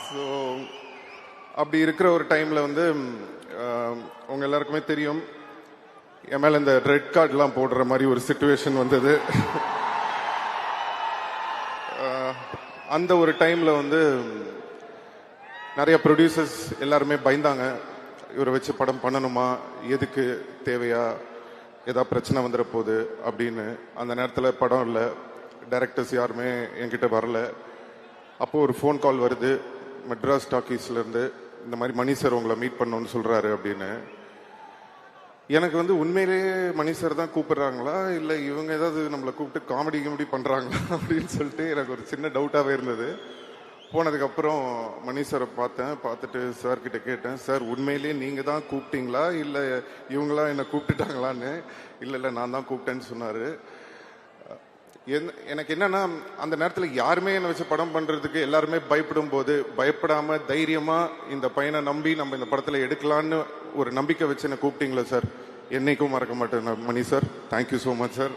So அப்படி இருக்கிற ஒரு டைம்ல வந்து உங்க எல்லாருக்குமே தெரியும், என் மேல இந்த ரெட் கார்ட்லாம் போடுற மாதிரி ஒரு சிச்சுவேஷன் வந்தது. அந்த ஒரு டைம்ல வந்து நிறைய ப்ரொடியூசர்ஸ் எல்லாருமே பயந்தாங்க. இவரை வச்சு படம் பண்ணணுமா, எதுக்கு, தேவையா, ஏதாவது பிரச்சனை வந்துட போகுது அப்படின்னு. அந்த நேரத்தில் படம் இல்லை, டைரக்டர்ஸ் யாருமே என்கிட்ட வரல. அப்போ ஒரு ஃபோன் கால் வருது மெட்ராஸ் டாக்கீஸ்ல இருந்து, இந்த மாதிரி மணி சார் உங்களை மீட் பண்ணணும்னு சொல்றாரு அப்படின்னு. எனக்கு வந்து உண்மையிலேயே மணி சார் தான் கூப்பிடுறாங்களா இல்லை இவங்க ஏதாவது நம்மளை கூப்பிட்டு காமெடி கிமெடி பண்றாங்களா அப்படின்னு சொல்லிட்டு எனக்கு ஒரு சின்ன டவுட்டாகவே இருந்தது. போனதுக்கப்புறம் மணி சாரை பார்த்துட்டு சார் கிட்ட கேட்டேன், சார் உண்மையிலேயே நீங்க தான் கூப்பிட்டீங்களா இல்லை இவங்களா என்னை கூப்பிட்டுட்டாங்களான்னு. இல்லை நான் தான் கூப்பிட்டேன்னு சொன்னாரு. எனக்கு என்னன்னா, அந்த நேரத்தில் யாருமே என்னை வச்சு படம் பண்றதுக்கு எல்லாருமே பயப்படும் போது பயப்படாம தைரியமா இந்த பையனை நம்பி நம்ம இந்த படத்துல எடுக்கலான்னு ஒரு நம்பிக்கை வச்சு என்ன கூப்பிட்டீங்களா சார், என்னைக்கும் மறக்க மாட்டேன் Mani sir. Thank you so much sir.